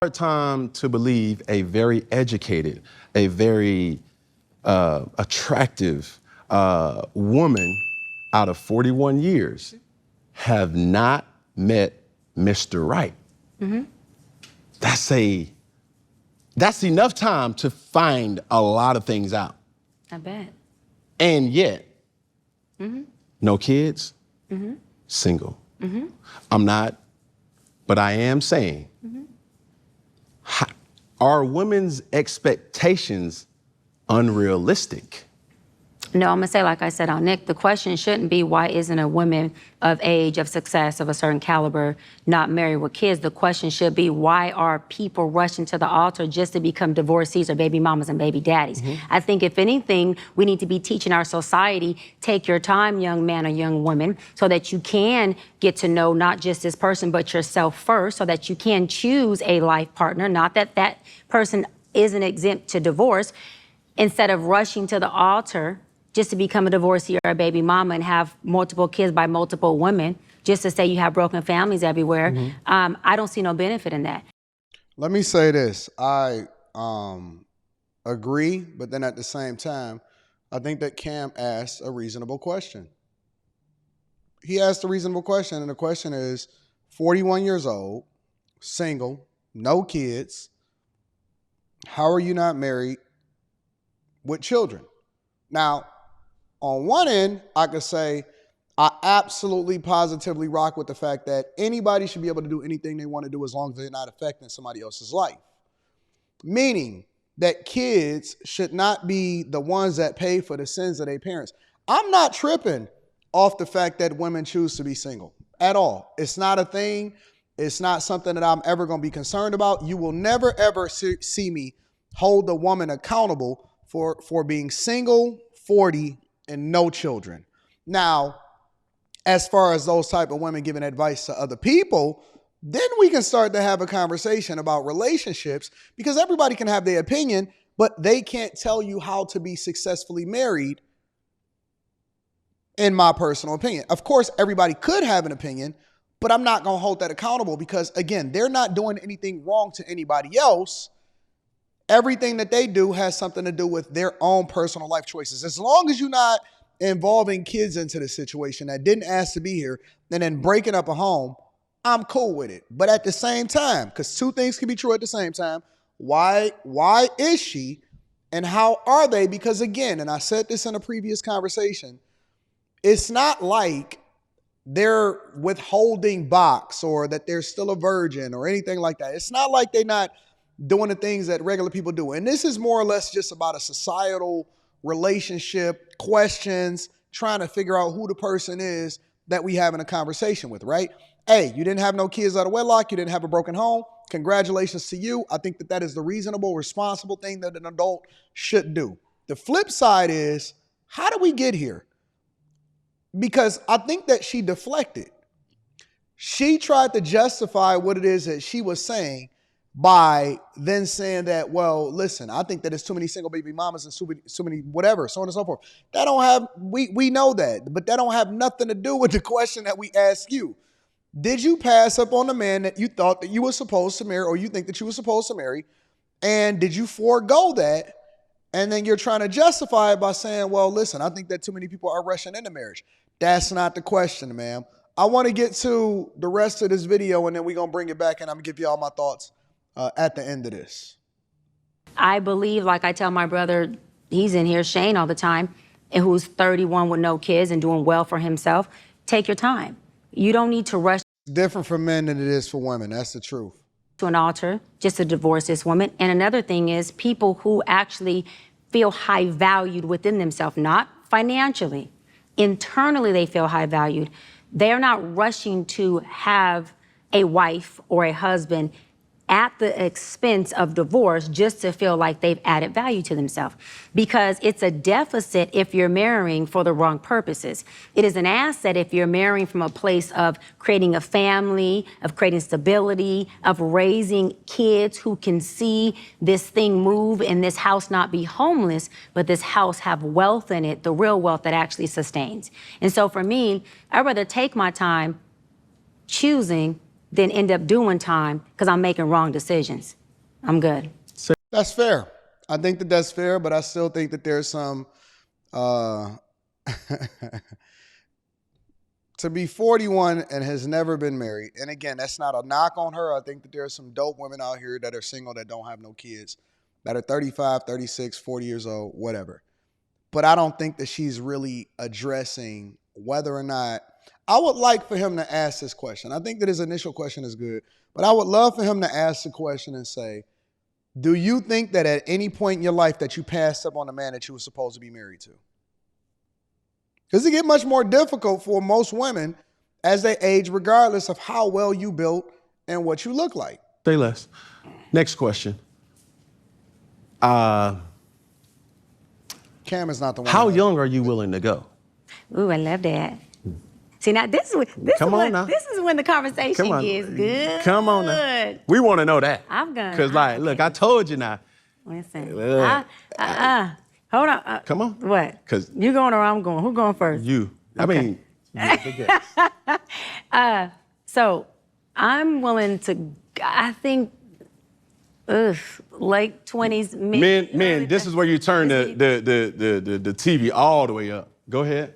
Hard time to believe a very educated, a very attractive woman out of 41 years have not met Mr. Right. Mm-hmm. That's enough time to find a lot of things out. I bet. And yet, no kids, single. I'm not, but I am saying, are women's expectations unrealistic? No, I'm gonna say, like I said on Nick, the question shouldn't be why isn't a woman of age, of success, of a certain caliber not married with kids? The question should be, why are people rushing to the altar just to become divorcees or baby mamas and baby daddies? I think if anything, we need to be teaching our society, take your time, young man or young woman, so that you can get to know not just this person, but yourself first, so that you can choose a life partner, not that that person isn't exempt to divorce, instead of rushing to the altar just to become a divorcee or a baby mama and have multiple kids by multiple women, just to say you have broken families everywhere. I don't see no benefit in that. Let me say this. I agree, but then at the same time, I think that Cam asked a reasonable question. He asked a reasonable question, and the question is, 41 years old, single, no kids, how are you not married with children? Now, on one end, I could say I absolutely positively rock with the fact that anybody should be able to do anything they want to do as long as they're not affecting somebody else's life. Meaning that kids should not be the ones that pay for the sins of their parents. I'm not tripping off the fact that women choose to be single at all. It's not a thing. It's not something that I'm ever going to be concerned about. You will never, ever see me hold a woman accountable for being single, 40, and no children. Now, as far as those type of women giving advice to other people, then we can start to have a conversation about relationships, because everybody can have their opinion, but they can't tell you how to be successfully married, in my personal opinion. Of course, everybody could have an opinion, but I'm not going to hold that accountable because, again, they're not doing anything wrong to anybody else. Everything that they do has something to do with their own personal life choices. As long as you're not involving kids into the situation that didn't ask to be here and then breaking up a home, I'm cool with it. But at the same time, because two things can be true at the same time, why is she and how are they? Because again, and I said this in a previous conversation, it's not like they're withholding box or that they're still a virgin or anything like that. It's not like they're not doing the things that regular people do. And this is more or less just about a societal relationship, questions, trying to figure out who the person is that we having a conversation with, right? Hey, you didn't have no kids out of wedlock. You didn't have a broken home. Congratulations to you. I think that is the reasonable, responsible thing that an adult should do. The flip side is, how did we get here? Because I think that she deflected. She tried to justify what it is that she was saying by then saying that, well, listen, I think that there's too many single baby mamas and so many whatever, so on and so forth. That don't have, we know that, but that don't have nothing to do with the question that we ask you. Did you pass up on the man that you thought that you were supposed to marry, or you think that you were supposed to marry? And did you forego that? And then you're trying to justify it by saying, well, listen, I think that too many people are rushing into marriage. That's not the question, ma'am. I want to get to the rest of this video, and then we're going to bring it back, and I'm going to give you all my thoughts at the end of this. I believe, like I tell my brother, he's in here, Shane, all the time, and who's 31 with no kids and doing well for himself, take your time. You don't need to rush. It's different for men than it is for women. That's the truth. To an altar just to divorce this woman. And another thing is people who actually feel high valued within themselves, not financially, internally they feel high valued. They're not rushing to have a wife or a husband at the expense of divorce just to feel like they've added value to themselves. Because it's a deficit if you're marrying for the wrong purposes. It is an asset if you're marrying from a place of creating a family, of creating stability, of raising kids who can see this thing move and this house not be homeless, but this house have wealth in it, the real wealth that actually sustains. And so for me, I'd rather take my time choosing than end up doing time because I'm making wrong decisions. I'm good. That's fair. I think that that's fair, but I still think that there's some, to be 41 and has never been married. And again, that's not a knock on her. I think that there are some dope women out here that are single that don't have no kids, that are 35, 36, 40 years old, whatever. But I don't think that she's really addressing whether or not, I would like for him to ask this question. I think that his initial question is good, but I would love for him to ask the question and say, do you think that at any point in your life that you passed up on a man that you were supposed to be married to? Because it gets much more difficult for most women as they age, regardless of how well you built and what you look like. Say less. Next question. Cam is not the one. How young are you willing to go? Ooh, I love that. See, now this is when the conversation gets good. Come on now. We want to know that. I'm gonna. Because, like, look, I told you now. Listen. Look. Hold on. Come on. What? 'Cause you going or I'm going? Who going first? You. Okay. I mean, you're the guest. So I'm willing to. I think, late 20s. Men, this is where you turn the TV all the way up. Go ahead.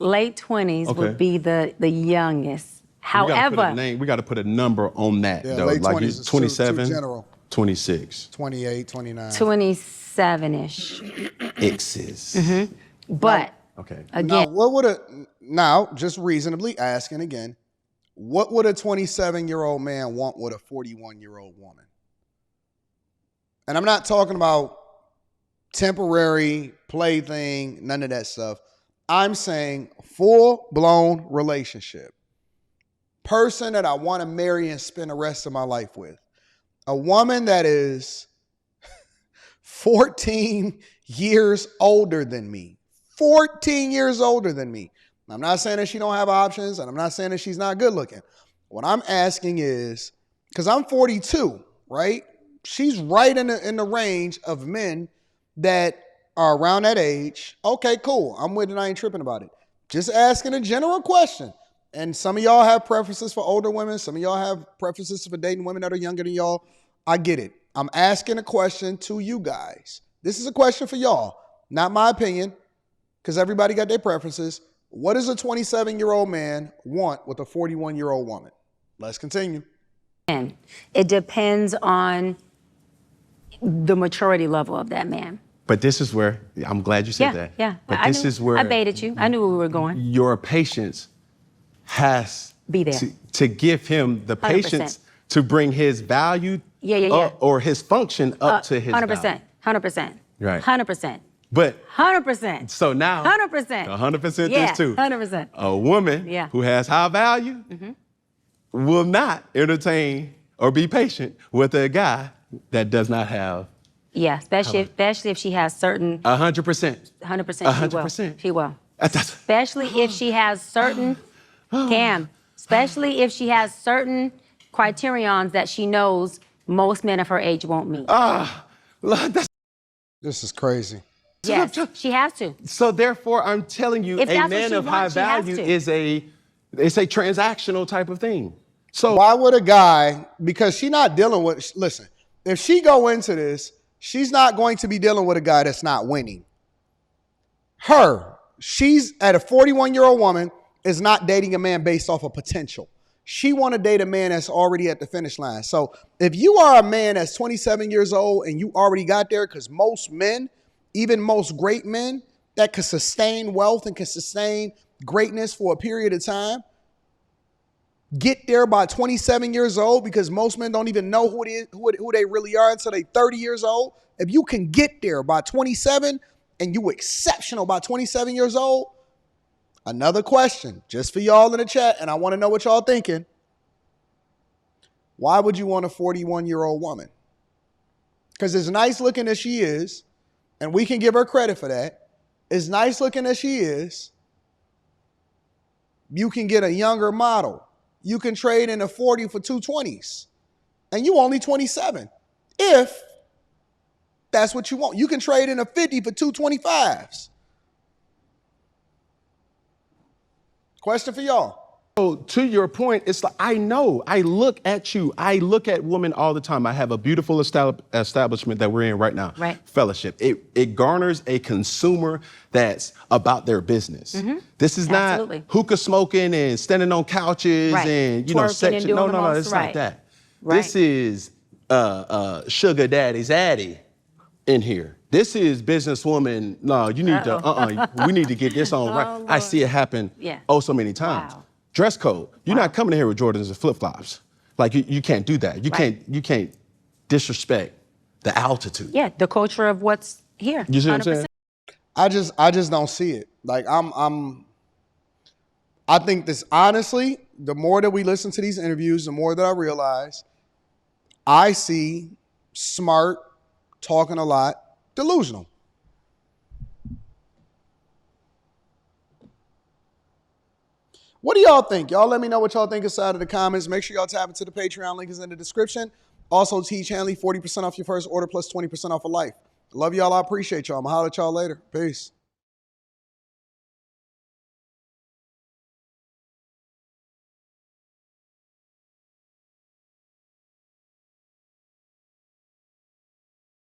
Late 20s would be the youngest. However, we got to put a number on that, Yeah, though. late Like 20s you, is 27, too general. 26. 28, 29. 27-ish. X's. But Okay. again, Now, just reasonably asking again, what would a 27-year-old man want with a 41-year-old woman? And I'm not talking about temporary plaything, none of that stuff. I'm saying full-blown relationship. Person that I want to marry and spend the rest of my life with. A woman that is 14 years older than me. 14 years older than me. I'm not saying that she don't have options, and I'm not saying that she's not good looking. What I'm asking is, because I'm 42, right? She's right in the range of men that are around that age. Okay, cool. I'm with it. I ain't tripping about it. Just asking a general question. And some of y'all have preferences for older women. Some of y'all have preferences for dating women that are younger than y'all. I get it. I'm asking a question to you guys. This is a question for y'all, not my opinion, because everybody got their preferences. What does a 27-year-old man want with a 41-year-old woman? Let's continue. it depends on the maturity level of that man. But this is where, I'm glad you said that. Yeah. But I this knew, is where I baited you. I knew where we were going. your patience has Be there. to give him the 100%. patience to bring his value or his function up to his 100%. value. 100%. Right. 100%. But 100%. so now 100%. 100% Yeah, this too. 100%. A woman who has high value will not entertain or be patient with a guy that does not have Yeah, especially if she has certain 100%. 100%. She will. That's- Especially if she has certain especially if she has certain criterions that she knows most men of her age won't meet. This is crazy. Yes, she has to. So therefore, I'm telling you, If a that's what man she of high wants, she has value to. it's a transactional type of thing. So Why would a guy, because she's not dealing with, listen, if she go into this, she's not going to be dealing with a guy that's not winning. She's at a 41-year-old woman is not dating a man based off of potential. She want to date a man that's already at the finish line. So if you are a man that's 27 years old and you already got there, because most men, even most great men that can sustain wealth and can sustain greatness for a period of time, get there by 27 years old, because most men don't even know who they really are until they 30 years old. If you can get there by 27 and you exceptional by 27 years old, another question just for y'all in the chat, and I want to know what y'all thinking. Why would you want a 41-year-old woman? Because as nice looking as she is, and we can give her credit for that, as nice looking as she is, you can get a younger model. You can trade in a 40 for 220s, and you only 27. If that's what you want. You can trade in a 50 for 225s. Question for y'all. So to your point, it's like, I know, I look at you, I look at women all the time. I have a beautiful establishment that we're in right now, Right. Fellowship. It garners a consumer that's about their business. This is Absolutely. not hookah smoking and standing on couches Right. and, Twerking and section. doing No, the no, no, most, it's right. not that. Right. This is sugar daddy's addy in here. This is businesswoman. No, you need to, we need to get this on right. Oh, I see it happen Yeah. so many times. Wow. Dress code. You're not coming in here with Jordans and flip-flops. Like you can't do that. You Right. can't disrespect the altitude. Yeah, the culture of what's here. You see what I'm saying? 100%. I just don't see it. Like I think this, honestly, the more that we listen to these interviews, the more that I realize I see smart, talking a lot, delusional. What do y'all think? Y'all let me know what y'all think inside of the comments. Make sure y'all tap into the Patreon. Link is in the description. Also, Teach Hanley, 40% off your first order plus 20% off of life. Love y'all. I appreciate y'all. I'm going to holler at y'all later. Peace.